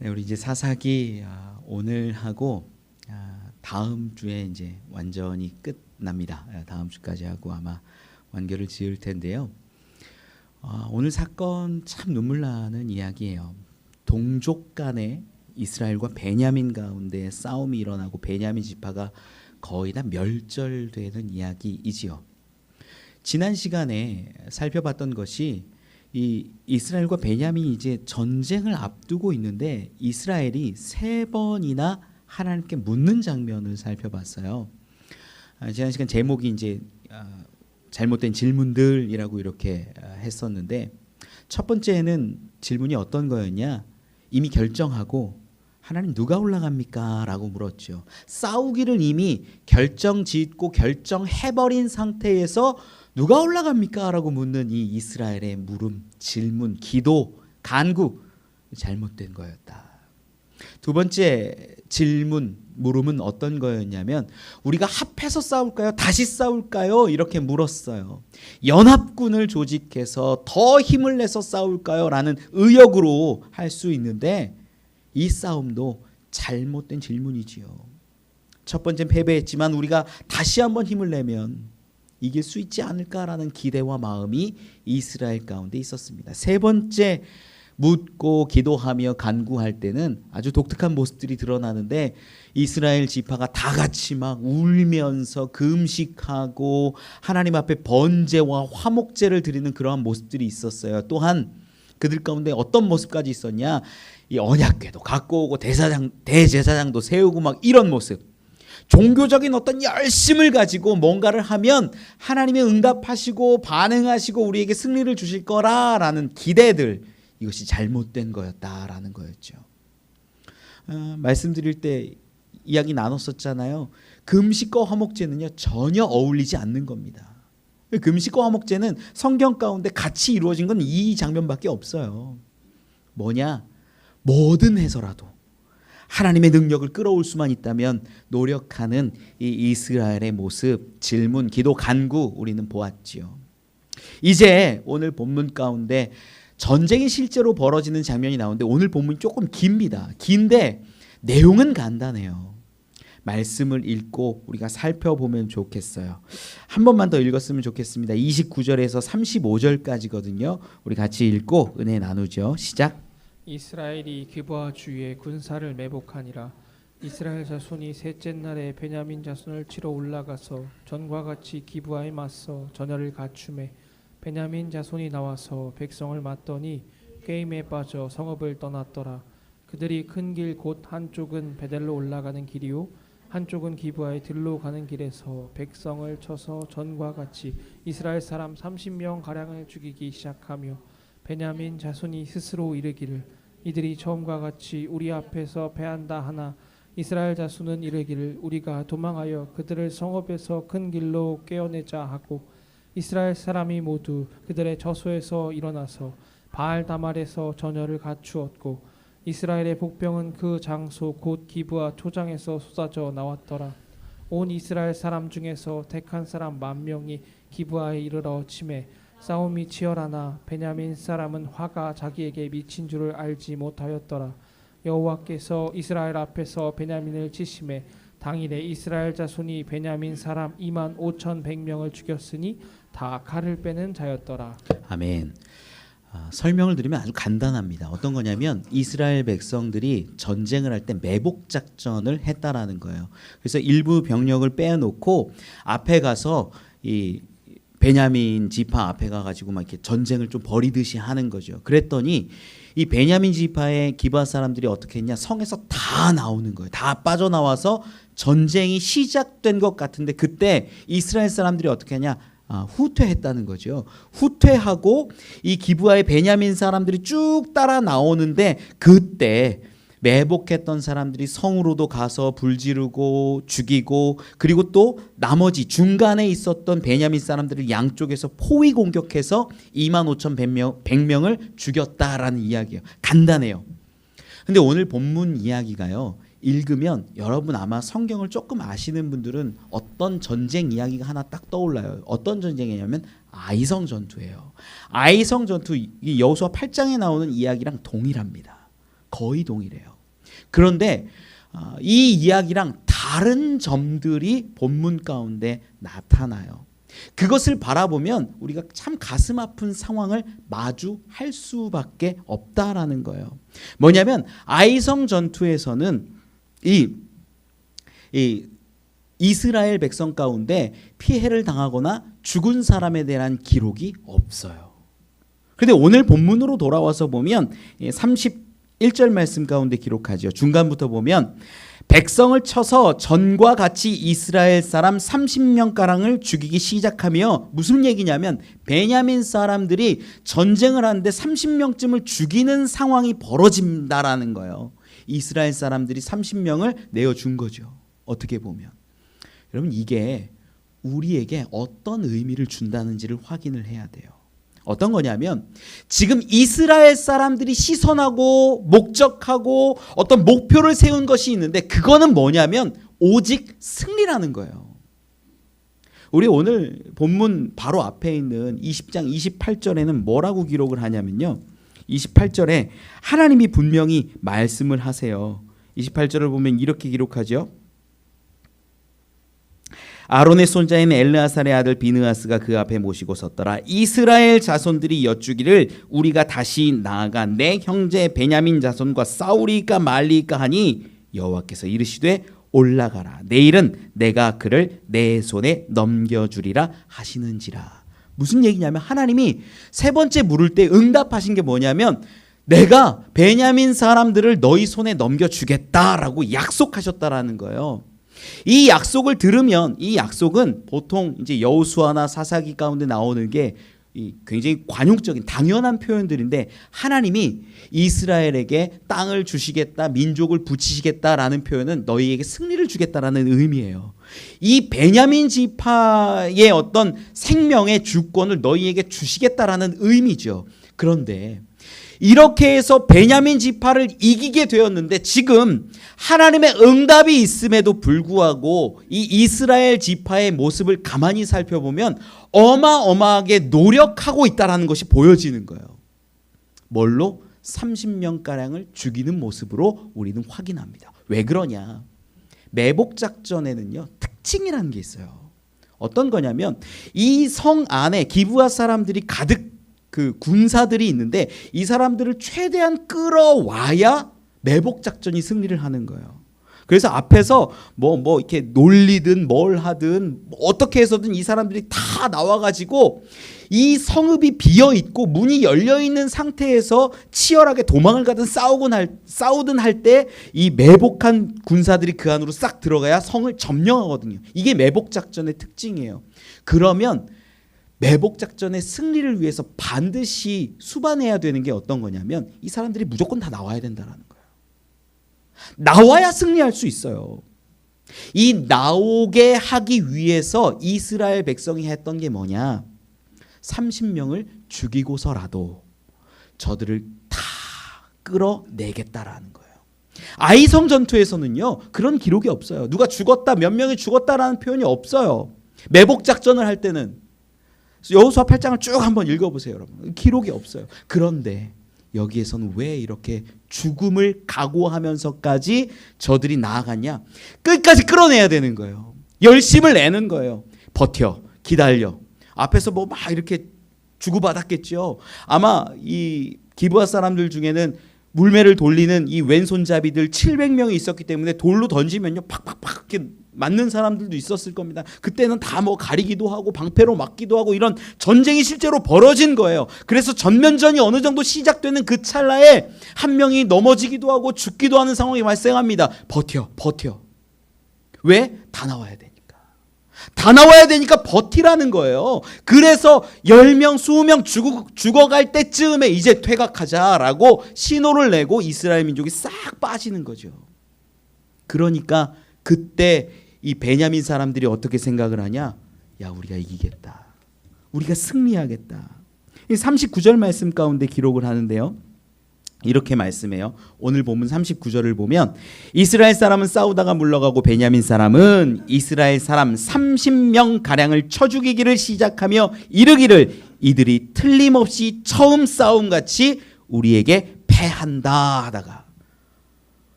네, 우리 이제 사사기 오늘 하고 다음 주에 이제 완전히 끝납니다. 다음 주까지 하고 아마 완결을 지을 텐데요. 오늘 사건 참 눈물 나는 이야기예요. 동족 간에 이스라엘과 베냐민 가운데 싸움이 일어나고 베냐민 지파가 거의 다 멸절되는 이야기이지요. 지난 시간에 살펴봤던 것이 이 이스라엘과 베냐민이 이제 전쟁을 앞두고 있는데 이스라엘이 3번이나 하나님께 묻는 장면을 살펴봤어요. 지난 시간 제목이 이제 잘못된 질문들이라고 이렇게 했었는데 첫 번째는 질문이 어떤 거였냐? 이미 결정하고 하나님 누가 올라갑니까? 라고 물었죠. 싸우기를 이미 결정짓고 결정해버린 상태에서 누가 올라갑니까? 라고 묻는 이 이스라엘의 물음, 질문, 기도, 간구 잘못된 거였다. 두 번째 질문, 물음은 어떤 거였냐면 우리가 합해서 싸울까요? 다시 싸울까요? 이렇게 물었어요. 연합군을 조직해서 더 힘을 내서 싸울까요? 라는 의역으로 할 수 있는데 이 싸움도 잘못된 질문이지요. 첫 번째는 패배했지만 우리가 다시 한번 힘을 내면 이길 수 있지 않을까라는 기대와 마음이 이스라엘 가운데 있었습니다. 세 번째, 묻고 기도하며 간구할 때는 아주 독특한 모습들이 드러나는데 이스라엘 지파가 다 같이 막 울면서 금식하고 하나님 앞에 번제와 화목제를 드리는 그러한 모습들이 있었어요. 또한 그들 가운데 어떤 모습까지 있었냐? 이 언약궤도 갖고 오고 대제사장도 세우고 막 이런 모습. 종교적인 어떤 열심을 가지고 뭔가를 하면 하나님이 응답하시고 반응하시고 우리에게 승리를 주실 거라라는 기대들, 이것이 잘못된 거였다라는 거였죠. 말씀드릴 때 이야기 나눴었잖아요. 금식과 화목제는요 전혀 어울리지 않는 겁니다. 금식과 화목제는 성경 가운데 같이 이루어진 건 이 장면밖에 없어요. 뭐냐? 뭐든 해서라도 하나님의 능력을 끌어올 수만 있다면 노력하는 이 이스라엘의 모습, 질문, 기도, 간구 우리는 보았지요. 이제 오늘 본문 가운데 전쟁이 실제로 벌어지는 장면이 나오는데 오늘 본문이 조금 깁니다. 긴데 내용은 간단해요. 말씀을 읽고 우리가 살펴보면 좋겠어요. 한 번만 더 읽었으면 좋겠습니다. 29절에서 35절까지거든요. 우리 같이 읽고 은혜 나누죠. 시작. 이스라엘이 기브아 주위에 군사를 매복하니라. 이스라엘 자손이 셋째 날에 베냐민 자손을 치러 올라가서 전과 같이 기브아에 맞서 전열을 갖추매 베냐민 자손이 나와서 백성을 맞더니 게임에 빠져 성읍을 떠났더라. 그들이 큰 길 곧 한쪽은 베델로 올라가는 길이요 한쪽은 기브아에 들로 가는 길에서 백성을 쳐서 전과 같이 이스라엘 사람 30명 가량을 죽이기 시작하며 베냐민 자손이 스스로 이르기를 이들이 처음과 같이 우리 앞에서 패한다 하나 이스라엘 자손은 이르기를 우리가 도망하여 그들을 성읍에서 큰 길로 꿰어내자 하고 이스라엘 사람이 모두 그들의 저소에서 일어나서 바알 다말에서 전열을 갖추었고 이스라엘의 복병은 그 장소 곧 기브아 초장에서 쏟아져 나왔더라. 온 이스라엘 사람 중에서 택한 사람 10,000명이 기브아에 이르러 치매 싸움이 치열하나 베냐민 사람은 화가 자기에게 미친 줄을 알지 못하였더라. 여호와께서 이스라엘 앞에서 베냐민을 치심에 당일에 이스라엘 자손이 베냐민 사람 25,100명을 죽였으니 다 칼을 빼는 자였더라. 아멘. 설명을 드리면 아주 간단합니다. 어떤 거냐면 이스라엘 백성들이 전쟁을 할 때 매복 작전을 했다라는 거예요. 그래서 일부 병력을 빼놓고 앞에 가서 이 베냐민 지파 앞에 가가지고 막 이렇게 전쟁을 좀 벌이듯이 하는 거죠. 그랬더니 이 베냐민 지파의 기브아 사람들이 어떻게 했냐? 성에서 다 나오는 거예요. 다 빠져나와서 전쟁이 시작된 것 같은데 그때 이스라엘 사람들이 어떻게 하냐? 후퇴했다는 거죠. 후퇴하고 이 기브아의 베냐민 사람들이 쭉 따라 나오는데 그때 매복했던 사람들이 성으로도 가서 불지르고 죽이고 그리고 또 나머지 중간에 있었던 베냐민 사람들을 양쪽에서 포위 공격해서 25,100명을 죽였다라는 이야기예요. 간단해요. 근데 오늘 본문 이야기가요. 읽으면 여러분 아마 성경을 조금 아시는 분들은 어떤 전쟁 이야기가 하나 딱 떠올라요. 어떤 전쟁이냐면 아이성 전투예요. 아이성 전투, 이 여호수아 8장에 나오는 이야기랑 동일합니다. 거의 동일해요. 그런데 이 이야기랑 다른 점들이 본문 가운데 나타나요. 그것을 바라보면 우리가 참 가슴 아픈 상황을 마주할 수밖에 없다라는 거예요. 뭐냐면 아이성 전투에서는 이 이스라엘 백성 가운데 피해를 당하거나 죽은 사람에 대한 기록이 없어요. 그런데 오늘 본문으로 돌아와서 보면 31절 말씀 가운데 기록하죠. 중간부터 보면 백성을 쳐서 전과 같이 이스라엘 사람 30명가량을 죽이기 시작하며, 무슨 얘기냐면 베냐민 사람들이 전쟁을 하는데 30명쯤을 죽이는 상황이 벌어진다라는 거예요. 이스라엘 사람들이 30명을 내어준 거죠. 어떻게 보면 여러분, 이게 우리에게 어떤 의미를 준다는지를 확인을 해야 돼요. 어떤 거냐면 지금 이스라엘 사람들이 시선하고 목적하고 어떤 목표를 세운 것이 있는데, 그거는 뭐냐면 오직 승리라는 거예요. 우리 오늘 본문 바로 앞에 있는 20장 28절에는 뭐라고 기록을 하냐면요, 28절에 하나님이 분명히 말씀을 하세요. 28절을 보면 이렇게 기록하죠. 아론의 손자인 엘르아살의 아들 비느하스가 그 앞에 모시고 섰더라. 이스라엘 자손들이 여쭈기를 우리가 다시 나아가 내 형제 베냐민 자손과 싸우리까 말리까 하니 여호와께서 이르시되 올라가라. 내일은 내가 그를 내 손에 넘겨주리라 하시는지라. 무슨 얘기냐면 하나님이 세 번째 물을 때 응답하신 게 뭐냐면 내가 베냐민 사람들을 너희 손에 넘겨주겠다라고 약속하셨다라는 거예요. 이 약속을 들으면, 이 약속은 보통 이제 여호수아나 사사기 가운데 나오는 게 굉장히 관용적인 당연한 표현들인데, 하나님이 이스라엘에게 땅을 주시겠다, 민족을 붙이시겠다라는 표현은 너희에게 승리를 주겠다라는 의미예요. 이 베냐민 지파의 어떤 생명의 주권을 너희에게 주시겠다라는 의미죠. 그런데 이렇게 해서 베냐민 지파를 이기게 되었는데, 지금 하나님의 응답이 있음에도 불구하고 이 이스라엘 지파의 모습을 가만히 살펴보면 어마어마하게 노력하고 있다는 것이 보여지는 거예요. 뭘로? 30명가량을 죽이는 모습으로 우리는 확인합니다. 왜 그러냐? 매복작전에는요, 특징이라는 게 있어요. 어떤 거냐면 이 성 안에 기브아 사람들이 가득 그 군사들이 있는데, 이 사람들을 최대한 끌어와야 매복작전이 승리를 하는 거예요. 그래서 앞에서 뭐 이렇게 놀리든 뭘 하든 어떻게 해서든 이 사람들이 다 나와가지고 이 성읍이 비어있고 문이 열려있는 상태에서 치열하게 도망을 가든 싸우든 할 때 이 매복한 군사들이 그 안으로 싹 들어가야 성을 점령하거든요. 이게 매복작전의 특징이에요. 그러면 매복작전의 승리를 위해서 반드시 수반해야 되는 게 어떤 거냐면 이 사람들이 무조건 다 나와야 된다는 거예요. 나와야 승리할 수 있어요. 이 나오게 하기 위해서 이스라엘 백성이 했던 게 뭐냐? 30명을 죽이고서라도 저들을 다 끌어내겠다라는 거예요. 아이성 전투에서는요, 그런 기록이 없어요. 누가 죽었다, 몇 명이 죽었다라는 표현이 없어요. 매복작전을 할 때는 여호수아 8장을 쭉 한번 읽어보세요, 여러분. 기록이 없어요. 그런데 여기에서는 왜 이렇게 죽음을 각오하면서까지 저들이 나아갔냐? 끝까지 끌어내야 되는 거예요. 열심을 내는 거예요. 버텨, 기다려. 앞에서 뭐 막 이렇게 주고받았겠죠. 아마 이 기브아 사람들 중에는 물매를 돌리는 이 왼손잡이들 700명이 있었기 때문에 돌로 던지면요, 팍팍팍 이렇게 맞는 사람들도 있었을 겁니다. 그때는 다 뭐 가리기도 하고 방패로 막기도 하고 이런 전쟁이 실제로 벌어진 거예요. 그래서 전면전이 어느 정도 시작되는 그 찰나에 한 명이 넘어지기도 하고 죽기도 하는 상황이 발생합니다. 버텨. 왜? 다 나와야 되니까. 다 나와야 되니까 버티라는 거예요. 그래서 10명, 20명 죽어갈 때쯤에 이제 퇴각하자라고 신호를 내고 이스라엘 민족이 싹 빠지는 거죠. 그러니까 그때 이 베냐민 사람들이 어떻게 생각을 하냐? 야, 우리가 이기겠다. 우리가 승리하겠다. 39절 말씀 가운데 기록을 하는데요, 이렇게 말씀해요. 오늘 본문 39절을 보면 이스라엘 사람은 싸우다가 물러가고 베냐민 사람은 이스라엘 사람 30명 가량을 쳐 죽이기를 시작하며 이르기를 이들이 틀림없이 처음 싸움같이 우리에게 패한다 하다가,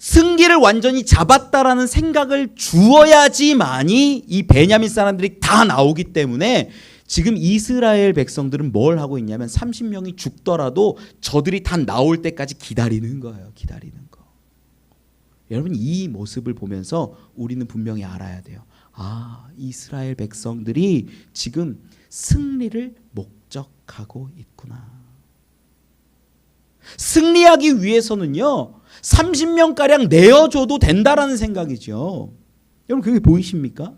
승기를 완전히 잡았다라는 생각을 주어야지만이 이 베냐민 사람들이 다 나오기 때문에 지금 이스라엘 백성들은 뭘 하고 있냐면 30명이 죽더라도 저들이 다 나올 때까지 기다리는 거예요. 기다리는 거. 여러분 이 모습을 보면서 우리는 분명히 알아야 돼요. 아, 이스라엘 백성들이 지금 승리를 목적하고 있구나. 승리하기 위해서는요 30명가량 내어줘도 된다라는 생각이죠. 여러분 그게 보이십니까?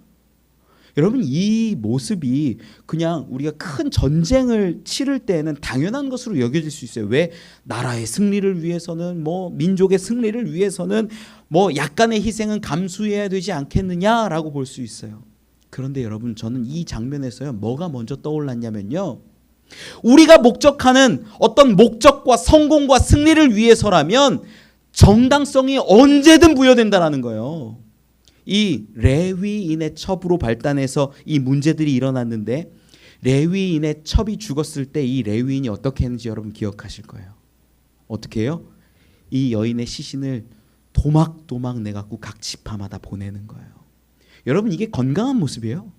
여러분 이 모습이 그냥 우리가 큰 전쟁을 치를 때는 당연한 것으로 여겨질 수 있어요. 왜? 나라의 승리를 위해서는 뭐 민족의 승리를 위해서는 뭐 약간의 희생은 감수해야 되지 않겠느냐라고 볼 수 있어요. 그런데 여러분 저는 이 장면에서요 뭐가 먼저 떠올랐냐면요, 우리가 목적하는 어떤 목적과 성공과 승리를 위해서라면 정당성이 언제든 부여된다라는 거예요. 이 레위인의 첩으로 발단해서 이 문제들이 일어났는데 레위인의 첩이 죽었을 때 이 레위인이 어떻게 했는지 여러분 기억하실 거예요. 어떻게 해요? 이 여인의 시신을 도막도막 내갖고 각 지파마다 보내는 거예요. 여러분 이게 건강한 모습이에요?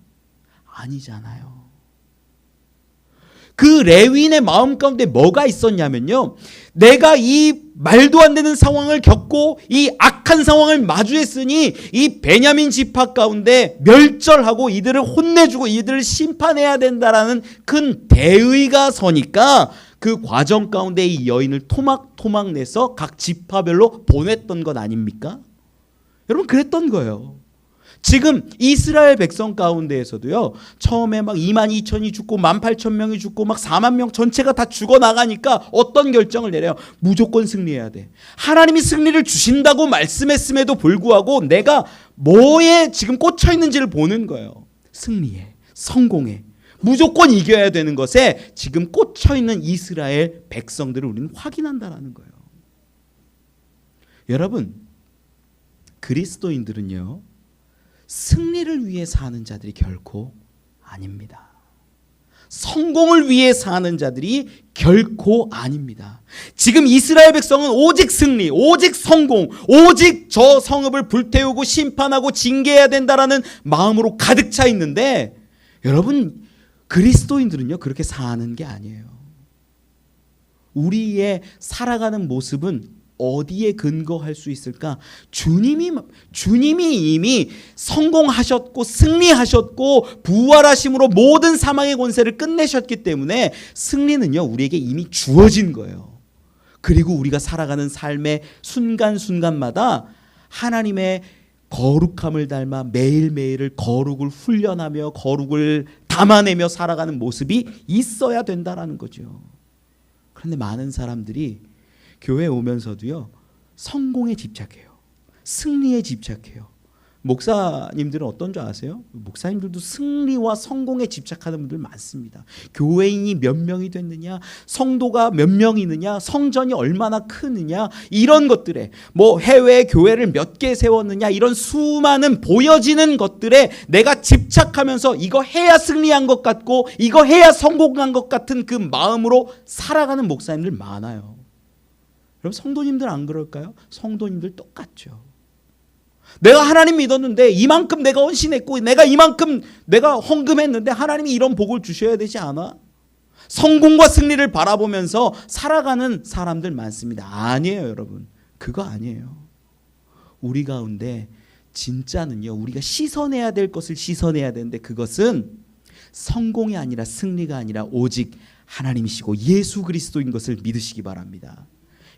아니잖아요. 그 레위인의 마음 가운데 뭐가 있었냐면요, 내가 이 말도 안 되는 상황을 겪고 이 악한 상황을 마주했으니 이 베냐민 지파 가운데 멸절하고 이들을 혼내주고 이들을 심판해야 된다라는 큰 대의가 서니까 그 과정 가운데 이 여인을 토막토막 내서 각 지파별로 보냈던 것 아닙니까? 여러분 그랬던 거예요. 지금 이스라엘 백성 가운데에서도요 처음에 막 22,000이 죽고 18,000명이 죽고 막 4만 명 전체가 다 죽어나가니까 어떤 결정을 내려요? 무조건 승리해야 돼. 하나님이 승리를 주신다고 말씀했음에도 불구하고 내가 뭐에 지금 꽂혀 있는지를 보는 거예요. 승리에, 성공에, 무조건 이겨야 되는 것에 지금 꽂혀 있는 이스라엘 백성들을 우리는 확인한다라는 거예요. 여러분 그리스도인들은요 승리를 위해 사는 자들이 결코 아닙니다. 성공을 위해 사는 자들이 결코 아닙니다. 지금 이스라엘 백성은 오직 승리, 오직 성공, 오직 저 성읍을 불태우고 심판하고 징계해야 된다라는 마음으로 가득 차 있는데 여러분 그리스도인들은요 그렇게 사는 게 아니에요. 우리의 살아가는 모습은 어디에 근거할 수 있을까? 주님이 이미 성공하셨고 승리하셨고 부활하심으로 모든 사망의 권세를 끝내셨기 때문에 승리는요 우리에게 이미 주어진 거예요. 그리고 우리가 살아가는 삶의 순간순간마다 하나님의 거룩함을 닮아 매일매일을 거룩을 훈련하며 거룩을 담아내며 살아가는 모습이 있어야 된다라는 거죠. 그런데 많은 사람들이 교회에 오면서도요 성공에 집착해요. 승리에 집착해요. 목사님들은 어떤 줄 아세요? 목사님들도 승리와 성공에 집착하는 분들 많습니다. 교회인이 몇 명이 됐느냐, 성도가 몇 명이느냐, 성전이 얼마나 크느냐, 이런 것들에 뭐 해외 교회를 몇 개 세웠느냐, 이런 수많은 보여지는 것들에 내가 집착하면서 이거 해야 승리한 것 같고 이거 해야 성공한 것 같은 그 마음으로 살아가는 목사님들 많아요. 여러분 성도님들 안 그럴까요? 성도님들 똑같죠. 내가 하나님 믿었는데 이만큼 내가 헌신했고 내가 이만큼 내가 헌금했는데 하나님이 이런 복을 주셔야 되지 않아? 성공과 승리를 바라보면서 살아가는 사람들 많습니다. 아니에요 여러분. 그거 아니에요. 우리 가운데 진짜는요 우리가 씻어내야 될 것을 씻어내야 되는데 그것은 성공이 아니라 승리가 아니라 오직 하나님이시고 예수 그리스도인 것을 믿으시기 바랍니다.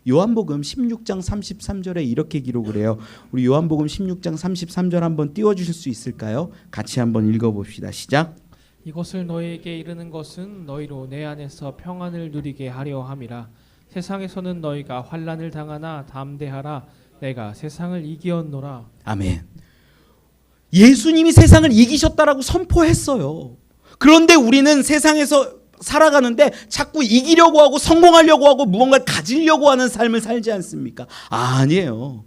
요한복음 16장 33절에 이렇게 기록을 해요. 우리 요한복음 16장 33절 한번 띄워주실 수 있을까요? 같이 한번 읽어봅시다. 시작. 이것을 너희에게 이르는 것은 너희로 내 안에서 평안을 누리게 하려 함이라. 세상에서는 너희가 환난을 당하나 담대하라. 내가 세상을 이기었노라. 아멘. 예수님이 세상을 이기셨다라고 선포했어요. 그런데 우리는 세상에서 살아가는데 자꾸 이기려고 하고 성공하려고 하고 무언가를 가지려고 하는 삶을 살지 않습니까? 아니에요.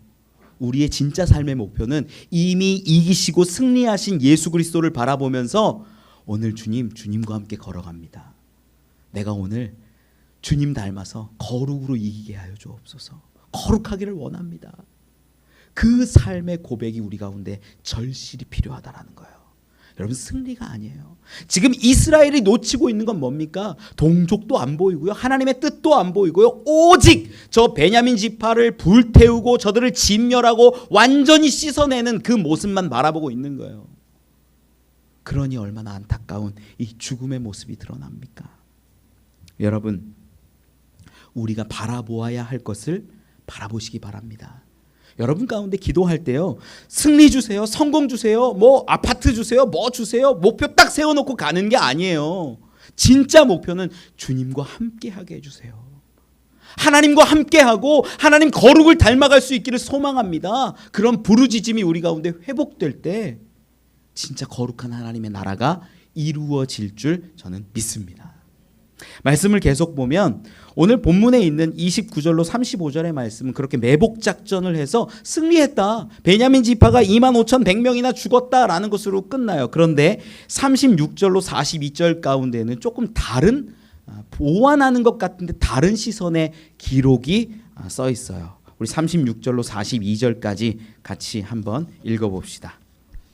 우리의 진짜 삶의 목표는 이미 이기시고 승리하신 예수 그리스도를 바라보면서 오늘 주님과 함께 걸어갑니다. 내가 오늘 주님 닮아서 거룩으로 이기게 하여 주옵소서. 거룩하기를 원합니다. 그 삶의 고백이 우리 가운데 절실히 필요하다라는 거예요. 여러분, 승리가 아니에요. 지금 이스라엘이 놓치고 있는 건 뭡니까? 동족도 안 보이고요, 하나님의 뜻도 안 보이고요, 오직 저 베냐민 지파를 불태우고 저들을 진멸하고 완전히 씻어내는 그 모습만 바라보고 있는 거예요. 그러니 얼마나 안타까운 이 죽음의 모습이 드러납니까? 여러분, 우리가 바라보아야 할 것을 바라보시기 바랍니다. 여러분 가운데 기도할 때요, 승리 주세요, 성공 주세요, 뭐 아파트 주세요, 뭐 주세요, 목표 딱 세워놓고 가는 게 아니에요. 진짜 목표는 주님과 함께하게 해주세요. 하나님과 함께하고 하나님 거룩을 닮아갈 수 있기를 소망합니다. 그런 부르짖음이 우리 가운데 회복될 때 진짜 거룩한 하나님의 나라가 이루어질 줄 저는 믿습니다. 말씀을 계속 보면 오늘 본문에 있는 29절로 35절의 말씀은 그렇게 매복 작전을 해서 승리했다, 베냐민 지파가 25,100명이나 죽었다라는 것으로 끝나요. 그런데 36절로 42절 가운데는 조금 다른, 보완하는 것 같은데 다른 시선의 기록이 써 있어요. 우리 36절로 42절까지 같이 한번 읽어봅시다.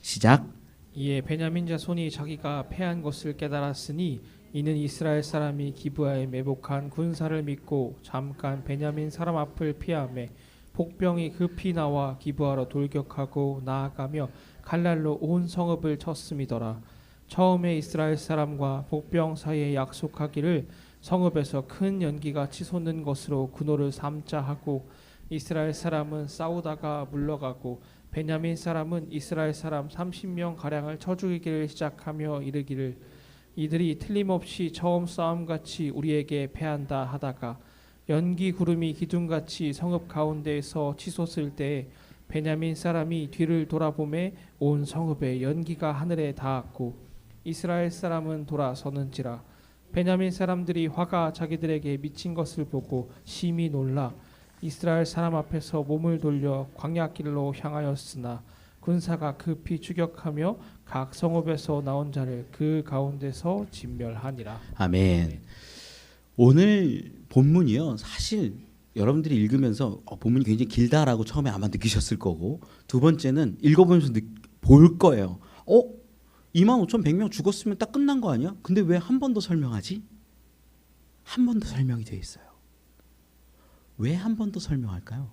시작. 이에 베냐민 자손이 자기가 패한 것을 깨달았으니 이는 이스라엘 사람이 기브아에 매복한 군사를 믿고 잠깐 베냐민 사람 앞을 피하매 복병이 급히 나와 기브아로 돌격하고 나아가며 칼날로 온 성읍을 쳤음이더라. 처음에 이스라엘 사람과 복병 사이에 약속하기를 성읍에서 큰 연기가 치솟는 것으로 그노를 삼자 하고 이스라엘 사람은 싸우다가 물러가고 베냐민 사람은 이스라엘 사람 30명 가량을 쳐 죽이기를 시작하며 이르기를 이들이 틀림없이 처음 싸움같이 우리에게 패한다 하다가 연기 구름이 기둥같이 성읍 가운데에서 치솟을 때에 베냐민 사람이 뒤를 돌아보매 온 성읍에 연기가 하늘에 닿았고 이스라엘 사람은 돌아서는지라. 베냐민 사람들이 화가 자기들에게 미친 것을 보고 심히 놀라 이스라엘 사람 앞에서 몸을 돌려 광야길로 향하였으나 군사가 급히 추격하며 각 성읍에서 나온 자를 그 가운데서 진멸하니라. 아멘. 오늘 본문이요, 사실 여러분들이 읽으면서 본문이 굉장히 길다라고 처음에 아마 느끼셨을 거고, 두 번째는 읽어보면서 볼 거예요. 25,100명 죽었으면 딱 끝난 거 아니야? 근데 왜 한 번 더 설명하지? 한 번 더 설명이 되어 있어요. 왜 한 번 더 설명할까요?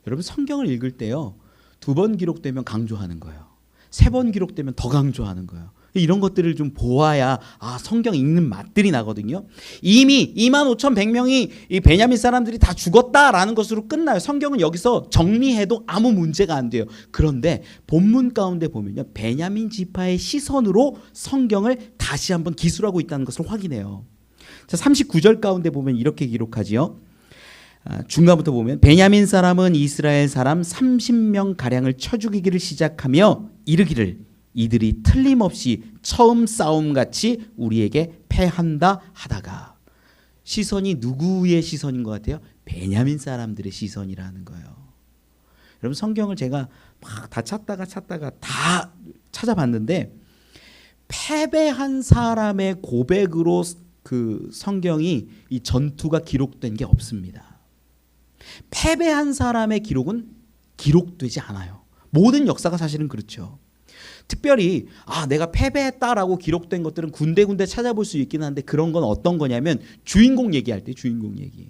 여러분, 성경을 읽을 때요, 2번 기록되면 강조하는 거예요. 3번 기록되면 더 강조하는 거예요. 이런 것들을 좀 보아야 성경 읽는 맛들이 나거든요. 이미 25,100명이 이 베냐민 사람들이 다 죽었다라는 것으로 끝나요. 성경은 여기서 정리해도 아무 문제가 안 돼요. 그런데 본문 가운데 보면요, 베냐민 지파의 시선으로 성경을 다시 한번 기술하고 있다는 것을 확인해요. 자, 39절 가운데 보면 이렇게 기록하지요. 중간부터 보면 베냐민 사람은 이스라엘 사람 30명 가량을 쳐 죽이기를 시작하며 이르기를 이들이 틀림없이 처음 싸움같이 우리에게 패한다 하다가, 시선이 누구의 시선인 것 같아요? 베냐민 사람들의 시선이라는 거예요. 여러분, 성경을 제가 막 다 찾다가 다 찾아봤는데 패배한 사람의 고백으로 그 성경이 이 전투가 기록된 게 없습니다. 패배한 사람의 기록은 기록되지 않아요. 모든 역사가 사실은 그렇죠. 특별히 내가 패배했다라고 기록된 것들은 군데군데 찾아볼 수 있긴 한데, 그런 건 어떤 거냐면 주인공 얘기할 때 주인공 얘기.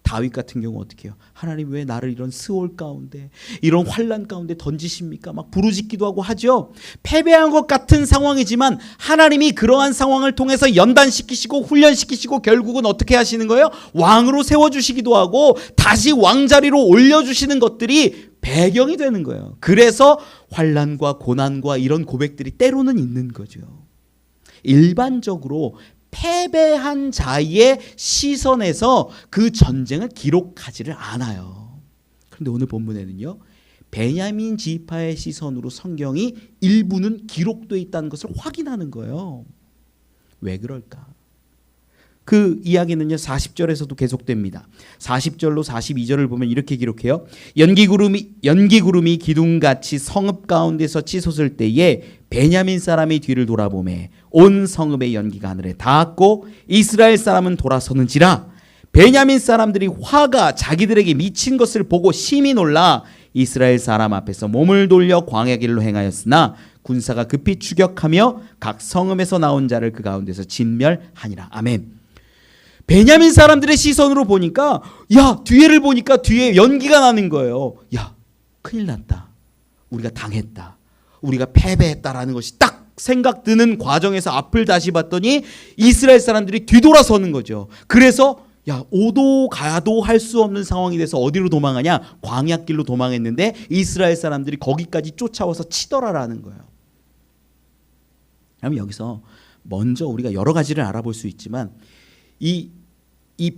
다윗 같은 경우 어떻게 해요? 하나님 왜 나를 이런 스올 가운데, 이런 환난 가운데 던지십니까? 막 부르짖기도 하고 하죠. 패배한 것 같은 상황이지만 하나님이 그러한 상황을 통해서 연단시키시고 훈련시키시고 결국은 어떻게 하시는 거예요? 왕으로 세워주시기도 하고 다시 왕자리로 올려주시는 것들이 배경이 되는 거예요. 그래서 환난과 고난과 이런 고백들이 때로는 있는 거죠. 일반적으로 패배한 자의 시선에서 그 전쟁을 기록하지를 않아요. 그런데 오늘 본문에는요, 베냐민 지파의 시선으로 성경이 일부는 기록되어 있다는 것을 확인하는 거예요. 왜 그럴까? 그 이야기는요, 40절에서도 계속됩니다. 40절로 42절을 보면 이렇게 기록해요. 연기 구름이 기둥같이 성읍 가운데서 치솟을 때에 베냐민 사람이 뒤를 돌아보매 온 성읍의 연기가 하늘에 닿았고 이스라엘 사람은 돌아서는지라. 베냐민 사람들이 화가 자기들에게 미친 것을 보고 심히 놀라 이스라엘 사람 앞에서 몸을 돌려 광야 길로 행하였으나 군사가 급히 추격하며 각 성읍에서 나온 자를 그 가운데서 진멸하니라. 아멘. 베냐민 사람들의 시선으로 보니까 뒤에를 보니까 뒤에 연기가 나는 거예요. 큰일 났다. 우리가 당했다. 우리가 패배했다라는 것이 딱 생각드는 과정에서 앞을 다시 봤더니 이스라엘 사람들이 뒤돌아서는 거죠. 그래서 오도 가도 할 수 없는 상황이 돼서 어디로 도망하냐? 광야길로 도망했는데 이스라엘 사람들이 거기까지 쫓아와서 치더라라는 거예요. 그럼 여기서 먼저 우리가 여러 가지를 알아볼 수 있지만 이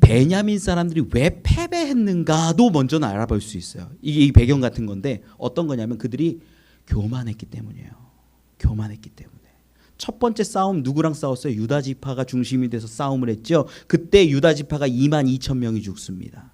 베냐민 사람들이 왜 패배했는가도 먼저는 알아볼 수 있어요. 이게 이 배경 같은 건데 어떤 거냐면 그들이 교만했기 때문이에요. 교만했기 때문에. 첫 번째 싸움 누구랑 싸웠어요? 유다 지파가 중심이 돼서 싸움을 했죠. 그때 유다 지파가 22,000명이 죽습니다.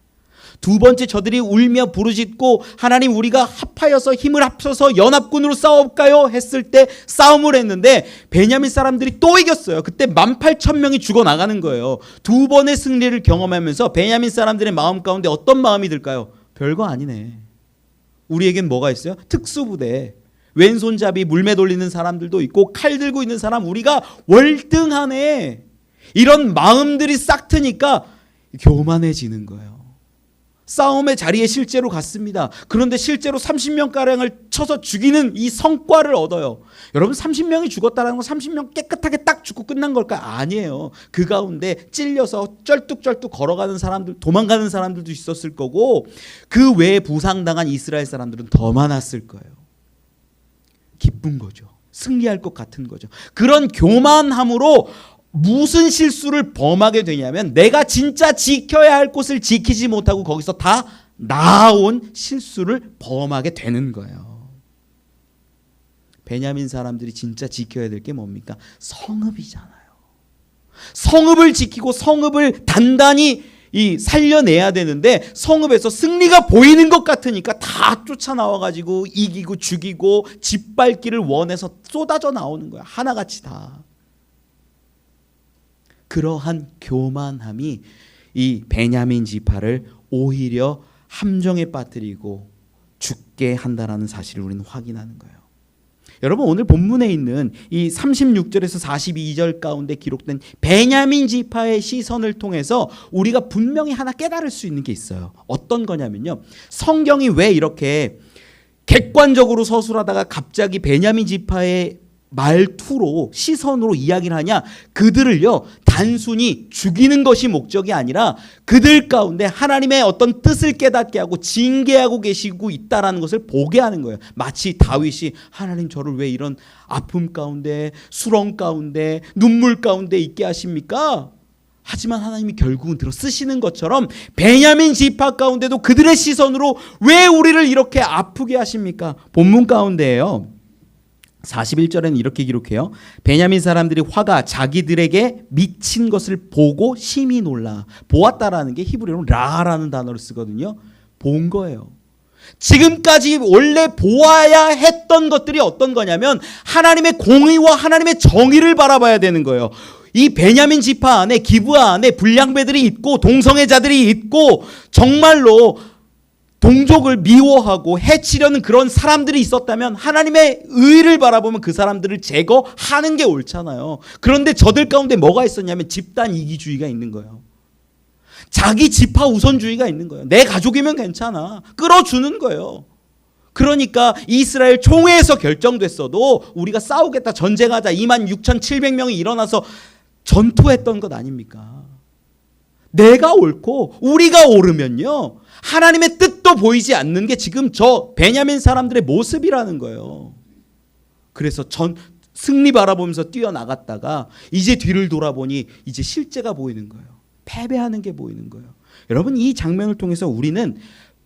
두 번째 저들이 울며 부르짖고 하나님 우리가 합하여서 힘을 합쳐서 연합군으로 싸울까요? 했을 때 싸움을 했는데 베냐민 사람들이 또 이겼어요. 그때 18,000명이 죽어나가는 거예요. 두 번의 승리를 경험하면서 베냐민 사람들의 마음 가운데 어떤 마음이 들까요? 별거 아니네. 우리에겐 뭐가 있어요? 특수부대. 왼손잡이 물매 돌리는 사람들도 있고 칼 들고 있는 사람 우리가 월등하네. 이런 마음들이 싹 트니까 교만해지는 거예요. 싸움의 자리에 실제로 갔습니다. 그런데 실제로 30명가량을 쳐서 죽이는 이 성과를 얻어요. 여러분 30명이 죽었다는 건 30명 깨끗하게 딱 죽고 끝난 걸까요? 아니에요. 그 가운데 찔려서 쩔뚝쩔뚝 걸어가는 사람들, 도망가는 사람들도 있었을 거고 그 외에 부상당한 이스라엘 사람들은 더 많았을 거예요. 기쁜 거죠. 승리할 것 같은 거죠. 그런 교만함으로 무슨 실수를 범하게 되냐면 내가 진짜 지켜야 할 곳을 지키지 못하고 거기서 다 나아온 실수를 범하게 되는 거예요. 베냐민 사람들이 진짜 지켜야 될 게 뭡니까? 성읍이잖아요. 성읍을 지키고 성읍을 단단히 살려내야 되는데 성읍에서 승리가 보이는 것 같으니까 다 쫓아나와가지고 이기고 죽이고 짓밟기를 원해서 쏟아져 나오는 거야. 하나같이 다. 그러한 교만함이 이 베냐민 지파를 오히려 함정에 빠뜨리고 죽게 한다라는 사실을 우리는 확인하는 거예요. 여러분 오늘 본문에 있는 이 36절에서 42절 가운데 기록된 베냐민 지파의 시선을 통해서 우리가 분명히 하나 깨달을 수 있는 게 있어요. 어떤 거냐면요. 성경이 왜 이렇게 객관적으로 서술하다가 갑자기 베냐민 지파의 말투로 시선으로 이야기를 하냐? 그들을요 단순히 죽이는 것이 목적이 아니라 그들 가운데 하나님의 어떤 뜻을 깨닫게 하고 징계하고 계시고 있다라는 것을 보게 하는 거예요. 마치 다윗이 하나님 저를 왜 이런 아픔 가운데 수렁 가운데 눈물 가운데 있게 하십니까? 하지만 하나님이 결국은 들어 쓰시는 것처럼 베냐민 지파 가운데도 그들의 시선으로 왜 우리를 이렇게 아프게 하십니까? 본문 가운데에요 41절에는 이렇게 기록해요. 베냐민 사람들이 화가 자기들에게 미친 것을 보고 심히 놀라. 보았다라는 게 히브리어로 라라는 단어를 쓰거든요. 본 거예요. 지금까지 원래 보아야 했던 것들이 어떤 거냐면 하나님의 공의와 하나님의 정의를 바라봐야 되는 거예요. 이 베냐민 지파 안에 기브아 안에 불량배들이 있고 동성애자들이 있고 정말로 동족을 미워하고 해치려는 그런 사람들이 있었다면 하나님의 의를 바라보면 그 사람들을 제거하는 게 옳잖아요. 그런데 저들 가운데 뭐가 있었냐면 집단 이기주의가 있는 거예요. 자기 지파 우선주의가 있는 거예요. 내 가족이면 괜찮아. 끌어주는 거예요. 그러니까 이스라엘 총회에서 결정됐어도 우리가 싸우겠다 전쟁하자 26,700명이 일어나서 전투했던 것 아닙니까? 내가 옳고 우리가 옳으면요 하나님의 뜻도 보이지 않는 게 지금 저 베냐민 사람들의 모습이라는 거예요. 그래서 승리 바라보면서 뛰어나갔다가 이제 뒤를 돌아보니 이제 실제가 보이는 거예요. 패배하는 게 보이는 거예요. 여러분 이 장면을 통해서 우리는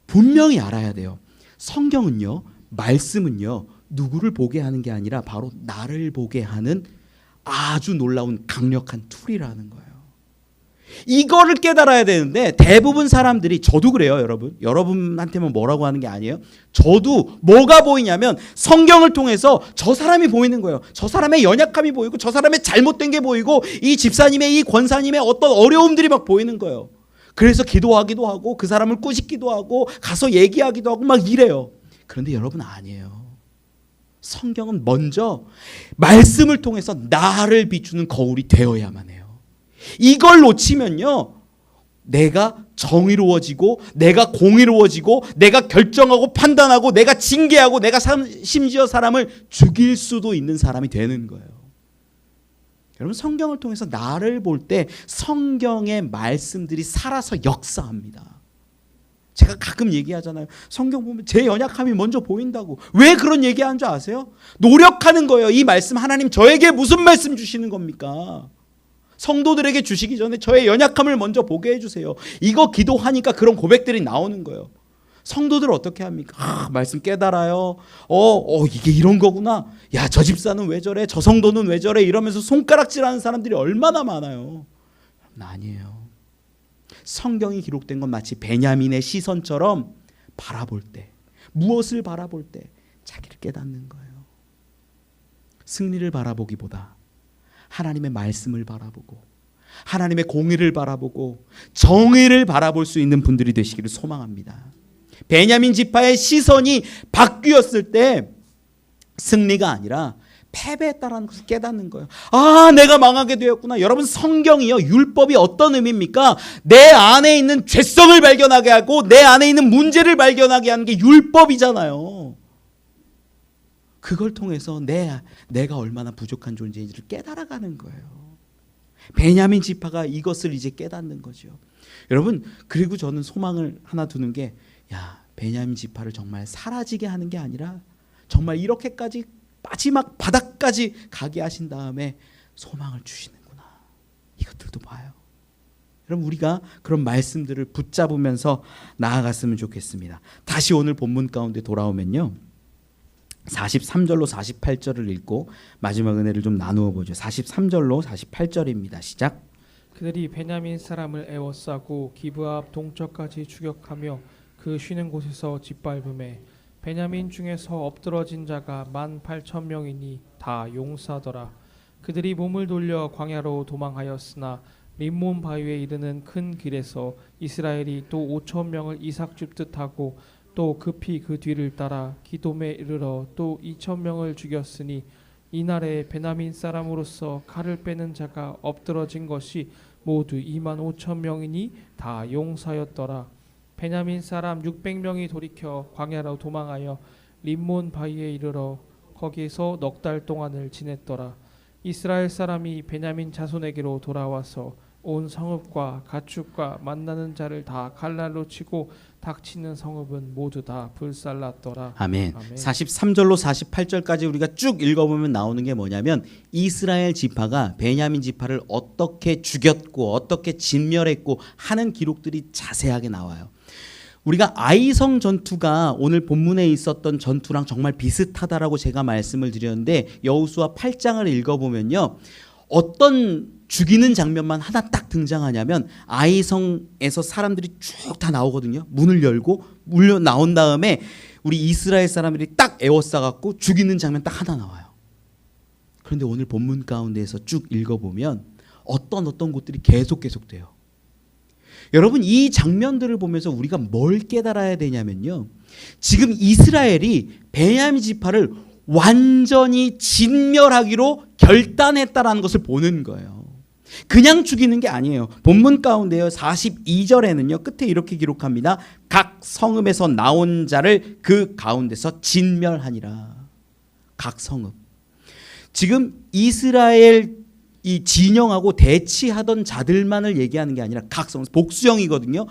분명히 알아야 돼요. 성경은요 말씀은요 누구를 보게 하는 게 아니라 바로 나를 보게 하는 아주 놀라운 강력한 툴이라는 거예요. 이거를 깨달아야 되는데 대부분 사람들이 저도 그래요 여러분한테만 뭐라고 하는 게 아니에요. 저도 뭐가 보이냐면 성경을 통해서 저 사람이 보이는 거예요. 저 사람의 연약함이 보이고 저 사람의 잘못된 게 보이고 이 집사님의 이 권사님의 어떤 어려움들이 막 보이는 거예요. 그래서 기도하기도 하고 그 사람을 꾸짖기도 하고 가서 얘기하기도 하고 막 이래요. 그런데 여러분 아니에요. 성경은 먼저 말씀을 통해서 나를 비추는 거울이 되어야만 해요. 이걸 놓치면요, 내가 정의로워지고 내가 공의로워지고 내가 결정하고 판단하고 내가 징계하고 내가 심지어 사람을 죽일 수도 있는 사람이 되는 거예요. 여러분, 성경을 통해서 나를 볼 때 성경의 말씀들이 살아서 역사합니다. 제가 가끔 얘기하잖아요. 성경 보면 제 연약함이 먼저 보인다고. 왜 그런 얘기하는 줄 아세요? 노력하는 거예요. 이 말씀, 하나님 저에게 무슨 말씀 주시는 겁니까? 성도들에게 주시기 전에 저의 연약함을 먼저 보게 해주세요. 이거 기도하니까 그런 고백들이 나오는 거예요. 성도들 어떻게 합니까? 말씀 깨달아요. 이게 이런 거구나. 야, 저 집사는 왜 저래? 저 성도는 왜 저래? 이러면서 손가락질하는 사람들이 얼마나 많아요. 아니에요. 성경이 기록된 건 마치 베냐민의 시선처럼 바라볼 때, 무엇을 바라볼 때 자기를 깨닫는 거예요. 승리를 바라보기보다 하나님의 말씀을 바라보고 하나님의 공의를 바라보고 정의를 바라볼 수 있는 분들이 되시기를 소망합니다. 베냐민 지파의 시선이 바뀌었을 때 승리가 아니라 패배했다라는 것을 깨닫는 거예요. 아, 내가 망하게 되었구나. 여러분, 성경이요, 율법이 어떤 의미입니까? 내 안에 있는 죄성을 발견하게 하고 내 안에 있는 문제를 발견하게 하는 게 율법이잖아요. 그걸 통해서 내가 얼마나 부족한 존재인지를 깨달아가는 거예요. 베냐민 지파가 이것을 이제 깨닫는 거죠. 여러분, 그리고 저는 소망을 하나 두는 게, 베냐민 지파를 정말 사라지게 하는 게 아니라 정말 이렇게까지 마지막 바닥까지 가게 하신 다음에 소망을 주시는구나. 이것들도 봐요. 여러분, 우리가 그런 말씀들을 붙잡으면서 나아갔으면 좋겠습니다. 다시 오늘 본문 가운데 돌아오면요, 43절로 48절을 읽고 마지막 은혜를 좀 나누어 보죠. 43절로 48절입니다. 시작. 그들이 베냐민 사람을 애워싸고 기브아 앞 동쪽까지 추격하며 그 쉬는 곳에서 짓밟음에 베냐민 중에서 엎드러진 자가 18,000명이니 다 용사더라. 그들이 몸을 돌려 광야로 도망하였으나 림몬 바위에 이르는 큰 길에서 이스라엘이 또 5,000명을 이삭 줍듯 하고 또 급히 그 뒤를 따라 기돔에 이르러 또 2,000명을 죽였으니 이날에 베냐민 사람으로서 칼을 빼는 자가 엎드러진 것이 모두 25,000명이니 다 용사였더라. 베냐민 사람 600명이 돌이켜 광야로 도망하여 림몬 바위에 이르러 거기에서 넉 달 동안을 지냈더라. 이스라엘 사람이 베냐민 자손에게로 돌아와서 온 성읍과 가축과 만나는 자를 다 칼날로 치고 닥치는 성읍은 모두 다 불살랐더라. 아멘. 43절로 48절까지 우리가 쭉 읽어보면 나오는 게 뭐냐면, 이스라엘 지파가 베냐민 지파를 어떻게 죽였고 어떻게 진멸했고 하는 기록들이 자세하게 나와요. 우리가 아이성 전투가 오늘 본문에 있었던 전투랑 정말 비슷하다라고 제가 말씀을 드렸는데, 여호수아 8장을 읽어보면요, 어떤 죽이는 장면만 하나 딱 등장하냐면 아이성에서 사람들이 쭉 다 나오거든요. 문을 열고 물려 나온 다음에 우리 이스라엘 사람들이 딱 애워싸갖고 죽이는 장면 딱 하나 나와요. 그런데 오늘 본문 가운데에서 쭉 읽어보면 어떤 곳들이 계속 돼요. 여러분, 이 장면들을 보면서 우리가 뭘 깨달아야 되냐면요, 지금 이스라엘이 베냐민 지파를 완전히 진멸하기로 결단했다라는 것을 보는 거예요. 그냥 죽이는 게 아니에요. 본문 가운데요, 42절에는요 끝에 이렇게 기록합니다. 각 성읍에서 나온 자를 그 가운데서 진멸하니라. 각 성읍. 지금 이스라엘 이 진영하고 대치하던 자들만을 얘기하는 게 아니라 각 성읍, 복수형이거든요.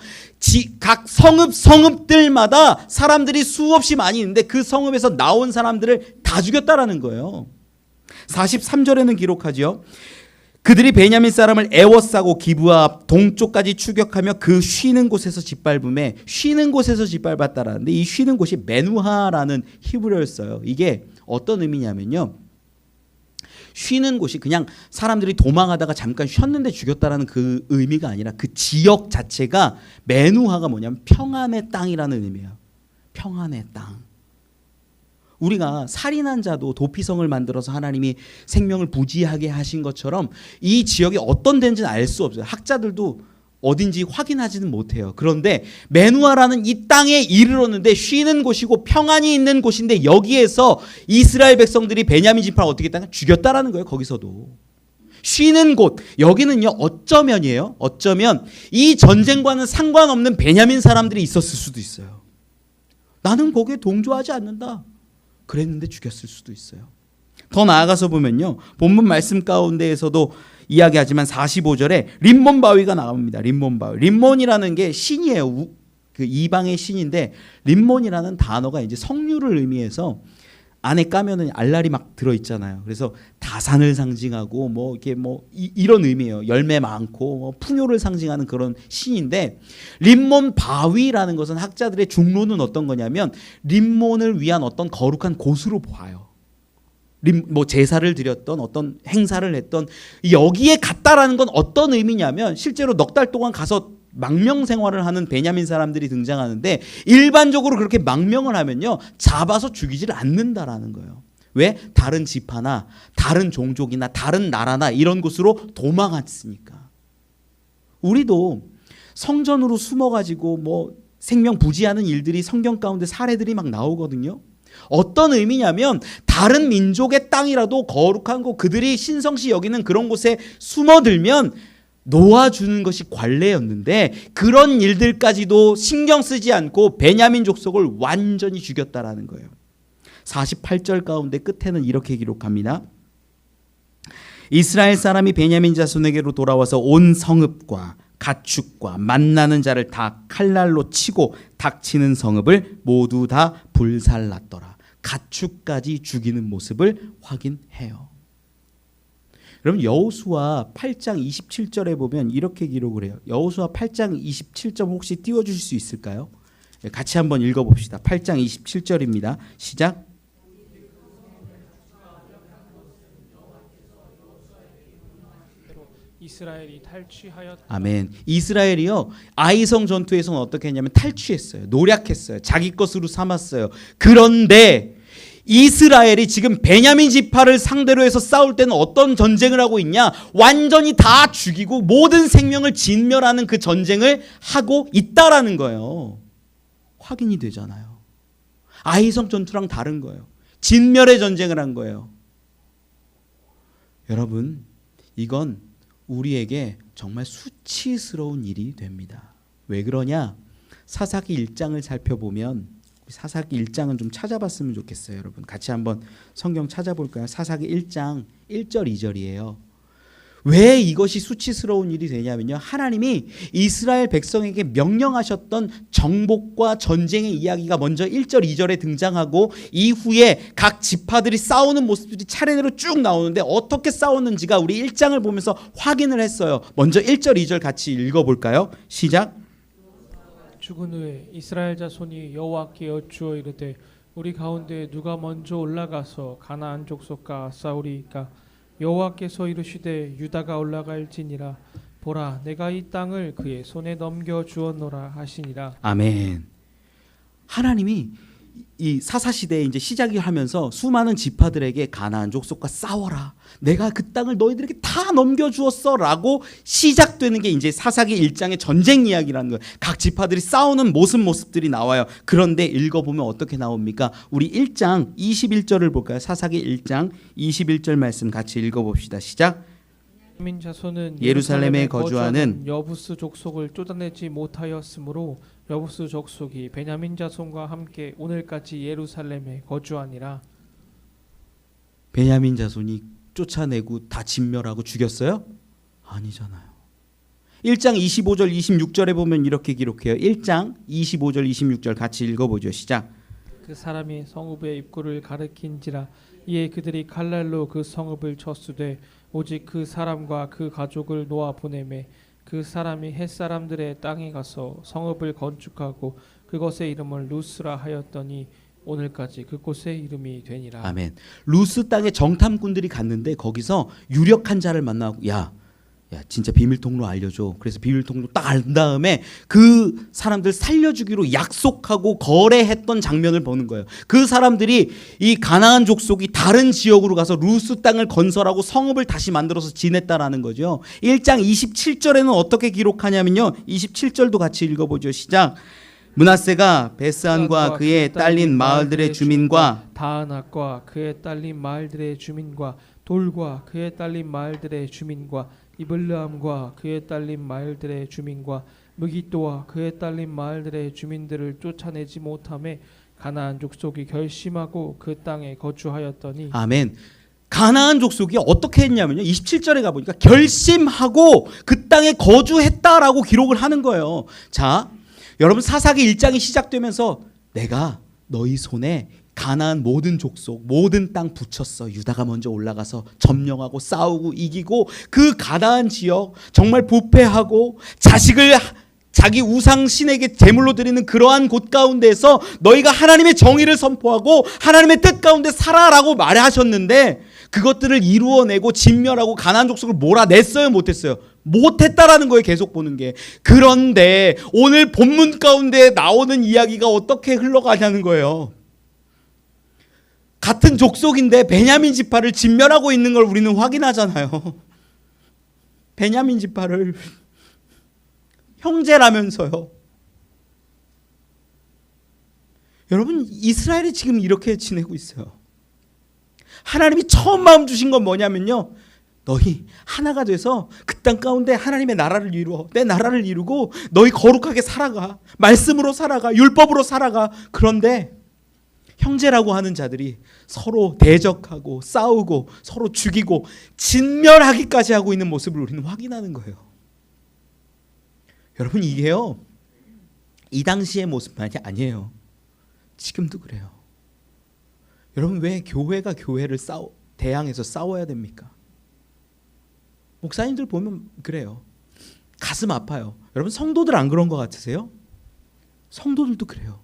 각 성읍들마다 사람들이 수없이 많이 있는데 그 성읍에서 나온 사람들을 다 죽였다라는 거예요. 43절에는 기록하죠. 그들이 베냐민 사람을 애워싸고 기브아 앞 동쪽까지 추격하며 그 쉬는 곳에서 짓밟음에, 쉬는 곳에서 짓밟았다라는데 이 쉬는 곳이 메누하라는 히브리어였어요. 이게 어떤 의미냐면요, 쉬는 곳이 그냥 사람들이 도망하다가 잠깐 쉬었는데 죽였다라는 그 의미가 아니라 그 지역 자체가, 메누하가 뭐냐면 평안의 땅이라는 의미예요. 평안의 땅. 우리가 살인한 자도 도피성을 만들어서 하나님이 생명을 부지하게 하신 것처럼 이 지역이 어떤 데인지는 알 수 없어요. 학자들도 어딘지 확인하지는 못해요. 그런데 메누아라는 이 땅에 이르렀는데 쉬는 곳이고 평안이 있는 곳인데 여기에서 이스라엘 백성들이 베냐민 지파를 어떻게 했다가 죽였다라는 거예요. 거기서도. 쉬는 곳. 여기는요. 어쩌면이에요. 어쩌면 이 전쟁과는 상관없는 베냐민 사람들이 있었을 수도 있어요. 나는 거기에 동조하지 않는다. 그랬는데 죽였을 수도 있어요. 더 나아가서 보면요. 본문 말씀 가운데에서도 이야기하지만 45절에 림몬 바위가 나옵니다. 림몬 바위. 림몬이라는 게 신이에요. 그 이방의 신인데 림몬이라는 단어가 이제 석류를 의미해서 안에 까면은 알알이 막 들어 있잖아요. 그래서 다산을 상징하고 뭐 이렇게 뭐 이런 의미예요. 열매 많고 뭐 풍요를 상징하는 그런 신인데 림몬 바위라는 것은 학자들의 중론은 어떤 거냐면 림몬을 위한 어떤 거룩한 곳으로 봐요. 뭐 제사를 드렸던 어떤 행사를 했던 여기에 갔다라는 건 어떤 의미냐면 실제로 넉 달 동안 가서 망명 생활을 하는 베냐민 사람들이 등장하는데 일반적으로 그렇게 망명을 하면요 잡아서 죽이질 않는다라는 거예요. 왜? 다른 지파나 다른 종족이나 다른 나라나 이런 곳으로 도망갔으니까. 우리도 성전으로 숨어가지고 뭐 생명 부지하는 일들이 성경 가운데 사례들이 막 나오거든요. 어떤 의미냐면 다른 민족의 땅이라도 거룩한 곳 그들이 신성시 여기는 그런 곳에 숨어들면 놓아주는 것이 관례였는데 그런 일들까지도 신경 쓰지 않고 베냐민 족속을 완전히 죽였다라는 거예요. 48절 가운데 끝에는 이렇게 기록합니다. 이스라엘 사람이 베냐민 자손에게로 돌아와서 온 성읍과 가축과 만나는 자를 다 칼날로 치고 닥치는 성읍을 모두 다 불살랐더라. 가축까지 죽이는 모습을 확인해요. 여러분 여호수아 8장 27절에 보면 이렇게 기록을 해요. 여호수아 8장 27절 혹시 띄워주실 수 있을까요? 같이 한번 읽어봅시다. 8장 27절입니다. 시작. 이스라엘이 탈취하였다. 아멘. 이스라엘이요 아이성 전투에서는 어떻게 했냐면 탈취했어요. 노략했어요. 자기 것으로 삼았어요. 그런데 이스라엘이 지금 베냐민 지파를 상대로 해서 싸울 때는 어떤 전쟁을 하고 있냐? 완전히 다 죽이고 모든 생명을 진멸하는 그 전쟁을 하고 있다라는 거예요. 확인이 되잖아요. 아이성 전투랑 다른 거예요. 진멸의 전쟁을 한 거예요. 여러분 이건 우리에게 정말 수치스러운 일이 됩니다. 왜 그러냐? 사사기 1장을 살펴보면 사사기 1장은 좀 찾아봤으면 좋겠어요. 여러분 같이 한번 성경 찾아볼까요? 사사기 1장 1절 2절이에요. 왜 이것이 수치스러운 일이 되냐면요. 하나님이 이스라엘 백성에게 명령하셨던 정복과 전쟁의 이야기가 먼저 1절 2절에 등장하고 이후에 각 지파들이 싸우는 모습들이 차례대로 쭉 나오는데 어떻게 싸웠는지가 우리 1장을 보면서 확인을 했어요. 먼저 1절 2절 같이 읽어볼까요? 시작. 죽은 후에 이스라엘 자손이 여호와께 여쭈어 이르되 우리 가운데 누가 먼저 올라가서 가나안 족속과 싸우리이까? 여호와께서 이르시되 유다가 올라갈지니라. 보라 내가 이 땅을 그의 손에 넘겨 주었노라 하시니라. 아멘. 하나님이 이 사사 시대에 이제 시작이 하면서 수많은 지파들에게 가나안 족속과 싸워라. 내가 그 땅을 너희들에게 다 넘겨주었어라고 시작되는 게 이제 사사기 1장의 전쟁 이야기라는 거예요. 각 지파들이 싸우는 모습들이 나와요. 그런데 읽어보면 어떻게 나옵니까? 우리 1장 21절을 볼까요? 사사기 1장 21절 말씀 같이 읽어봅시다. 시작. 베냐민 자손은 예루살렘에 거주하는 여부스 족속을 쫓아내지 못하였으므로 여부스 족속이 베냐민 자손과 함께 오늘까지 예루살렘에 거주하니라. 베냐민 자손이 쫓아내고 다 진멸하고 죽였어요? 아니잖아요. 1장 25절 26절에 보면 이렇게 기록해요. 1장 25절 26절 같이 읽어보죠. 시작. 그 사람이 성읍의 입구를 가리킨지라. 이에 그들이 칼날로 그 성읍을 쳤으되 오직 그 사람과 그 가족을 놓아 보내매 그 사람이 헷 사람들의 땅에 가서 성읍을 건축하고 그것의 이름을 루스라 하였더니 오늘까지 그곳의 이름이 되니라. 아멘. 루스 땅에 정탐꾼들이 갔는데 거기서 유력한 자를 만나고 야 야, 진짜 비밀 통로 알려줘. 그래서 비밀 통로 딱 안 다음에 그 사람들 살려주기로 약속하고 거래했던 장면을 보는 거예요. 그 사람들이 이 가나안 족속이 다른 지역으로 가서 루스 땅을 건설하고 성읍을 다시 만들어서 지냈다라는 거죠. 1장 27절에는 어떻게 기록하냐면요. 27절도 같이 읽어보죠. 시작. 므낫세가 베스안과 그의 딸린 마을들의 주민과 다아낙과 그의 딸린 마을들의 주민과 돌과 그의 딸린 마을들의 주민과 이블르함과 그의 딸린 마을들의 주민과 무기또와 그의 딸린 마을들의 주민들을 쫓아내지 못함에 가나안 족속이 결심하고 그 땅에 거주하였더니. 아멘. 가나안 족속이 어떻게 했냐면요. 27절에 가보니까 결심하고 그 땅에 거주했다라고 기록을 하는 거예요. 자, 여러분 사사기 1장이 시작되면서 내가 너희 손에 가나안 모든 족속 모든 땅 붙였어. 유다가 먼저 올라가서 점령하고 싸우고 이기고 그 가나안 지역 정말 부패하고 자식을 자기 우상 신에게 제물로 드리는 그러한 곳 가운데에서 너희가 하나님의 정의를 선포하고 하나님의 뜻 가운데 살아라고 말하셨는데 그것들을 이루어내고 진멸하고 가나안 족속을 몰아냈어요, 못했어요? 못했다라는 거예요. 계속 보는 게. 그런데 오늘 본문 가운데 나오는 이야기가 어떻게 흘러가냐는 거예요. 같은 족속인데 베냐민 지파를 진멸하고 있는 걸 우리는 확인하잖아요. 베냐민 지파를 형제라면서요. 여러분, 이스라엘이 지금 이렇게 지내고 있어요. 하나님이 처음 마음 주신 건 뭐냐면요. 너희 하나가 돼서 그 땅 가운데 하나님의 나라를 이루어. 내 나라를 이루고 너희 거룩하게 살아가. 말씀으로 살아가. 율법으로 살아가. 그런데 형제라고 하는 자들이 서로 대적하고 싸우고 서로 죽이고 진멸하기까지 하고 있는 모습을 우리는 확인하는 거예요. 여러분, 이게요, 이 당시의 모습만이 아니에요. 지금도 그래요. 여러분, 왜 교회가 교회를 대항해서 싸워야 됩니까? 목사님들 보면 그래요. 가슴 아파요. 여러분, 성도들 안 그런 것 같으세요? 성도들도 그래요.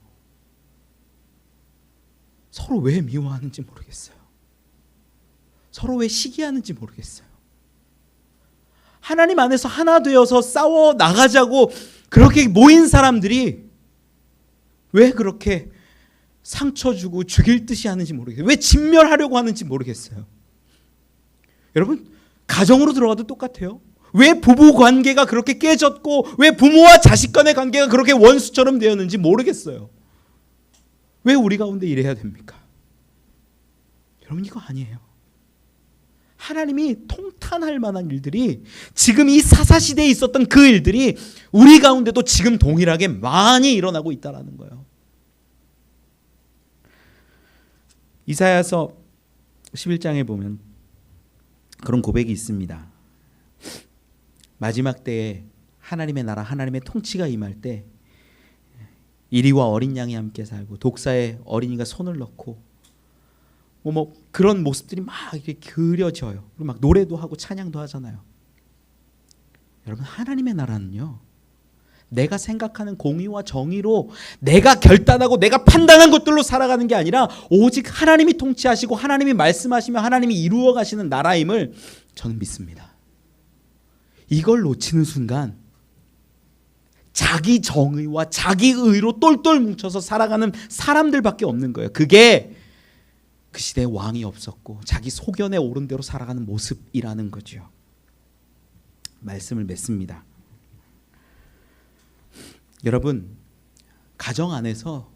서로 왜 미워하는지 모르겠어요. 서로 왜 시기하는지 모르겠어요. 하나님 안에서 하나 되어서 싸워 나가자고 그렇게 모인 사람들이 왜 그렇게 상처 주고 죽일 듯이 하는지 모르겠어요. 왜 진멸하려고 하는지 모르겠어요. 여러분, 가정으로 들어가도 똑같아요. 왜 부부 관계가 그렇게 깨졌고 왜 부모와 자식 간의 관계가 그렇게 원수처럼 되었는지 모르겠어요. 왜 우리 가운데 이래야 됩니까? 여러분, 이거 아니에요. 하나님이 통탄할 만한 일들이 지금 이 사사시대에 있었던 그 일들이 우리 가운데도 지금 동일하게 많이 일어나고 있다는 거예요. 이사야서 11장에 보면 그런 고백이 있습니다. 마지막 때에 하나님의 나라, 하나님의 통치가 임할 때 이리와 어린 양이 함께 살고 독사에 어린이가 손을 넣고 뭐 그런 모습들이 막 이렇게 그려져요. 그리고 막 노래도 하고 찬양도 하잖아요. 여러분, 하나님의 나라는요, 내가 생각하는 공의와 정의로 내가 결단하고 내가 판단한 것들로 살아가는 게 아니라 오직 하나님이 통치하시고 하나님이 말씀하시며 하나님이 이루어 가시는 나라임을 저는 믿습니다. 이걸 놓치는 순간 자기 정의와 자기 의로 똘똘 뭉쳐서 살아가는 사람들밖에 없는 거예요. 그게 그 시대에 왕이 없었고 자기 소견에 오른 대로 살아가는 모습이라는 거죠. 말씀을 맺습니다. 여러분, 가정 안에서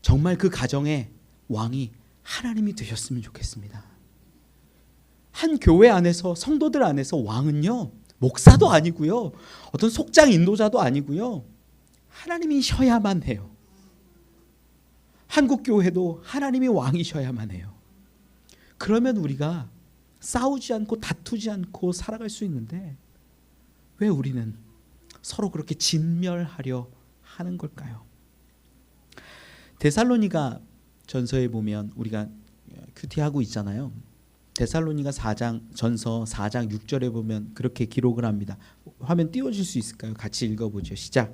정말 그 가정의 왕이 하나님이 되셨으면 좋겠습니다. 한 교회 안에서, 성도들 안에서 왕은요, 목사도 아니고요, 어떤 속장 인도자도 아니고요, 하나님이셔야만 해요. 한국 교회도 하나님이 왕이셔야만 해요. 그러면 우리가 싸우지 않고 다투지 않고 살아갈 수 있는데 왜 우리는 서로 그렇게 진멸하려 하는 걸까요? 데살로니가 전서에 보면 우리가 큐티하고 있잖아요. 데살로니가 4장 전서 4장 6절에 보면 그렇게 기록을 합니다. 화면 띄워줄 수 있을까요? 같이 읽어보죠. 시작.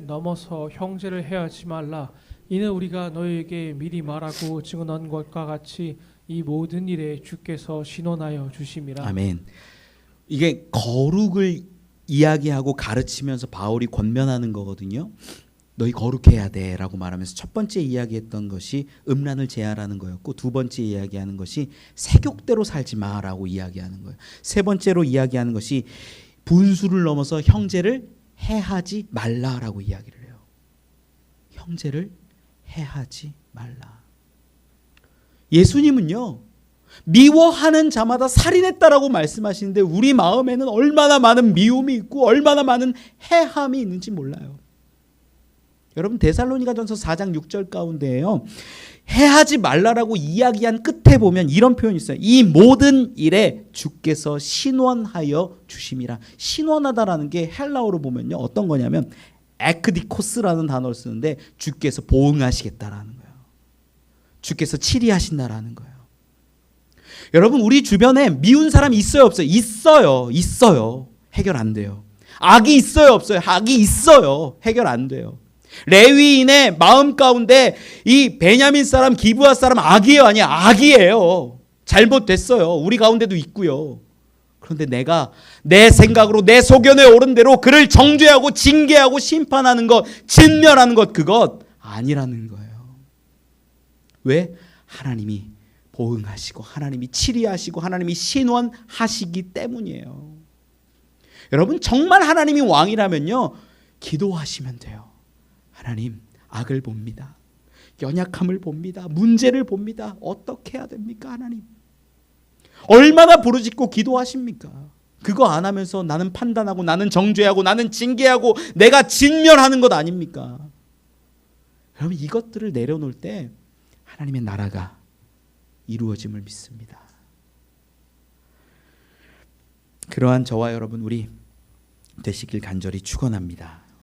넘어서 형제를 해하지 말라. 이는 우리가 너희에게 미리 말하고 증언한 것과 같이 이 모든 일에 주께서 신원하여 주심이라. 아멘. 이게 거룩을 이야기하고 가르치면서 바울이 권면하는 거거든요. 너희 거룩해야 돼라고 말하면서 첫 번째 이야기했던 것이 음란을 제하라는 거였고, 두 번째 이야기하는 것이 세욕대로 살지 마라고 이야기하는 거예요. 세 번째로 이야기하는 것이 분수를 넘어서 형제를 해하지 말라라고 이야기를 해요. 형제를 해하지 말라. 예수님은요, 미워하는 자마다 살인했다라고 말씀하시는데 우리 마음에는 얼마나 많은 미움이 있고 얼마나 많은 해함이 있는지 몰라요. 여러분, 데살로니가전서 4장 6절 가운데에요, 해하지 말라라고 이야기한 끝에 보면 이런 표현이 있어요. 이 모든 일에 주께서 신원하여 주심이라. 신원하다라는 게 헬라어로 보면요, 어떤 거냐면 에크디코스라는 단어를 쓰는데 주께서 보응하시겠다라는 거예요. 주께서 치리하신다라는 거예요. 여러분, 우리 주변에 미운 사람이 있어요, 없어요? 있어요. 해결 안 돼요. 악이 있어요, 없어요? 악이 있어요. 해결 안 돼요. 레위인의 마음 가운데 이 베냐민 사람, 기브아 사람 악이에요, 아니야? 악이에요. 잘못됐어요. 우리 가운데도 있고요. 그런데 내가 내 생각으로 내 소견에 오른 대로 그를 정죄하고 징계하고 심판하는 것, 진멸하는 것, 그것 아니라는 거예요. 왜? 하나님이 보응하시고 하나님이 치리하시고 하나님이 신원하시기 때문이에요. 여러분, 정말 하나님이 왕이라면요, 기도하시면 돼요. 하나님, 악을 봅니다. 연약함을 봅니다. 문제를 봅니다. 어떻게 해야 됩니까, 하나님? 얼마나 부르짖고 기도하십니까? 그거 안 하면서 나는 판단하고 나는 정죄하고 나는 징계하고 내가 진멸하는 것 아닙니까? 여러분, 이것들을 내려놓을 때 하나님의 나라가 이루어짐을 믿습니다. 그러한 저와 여러분 우리 되시길 간절히 축원합니다.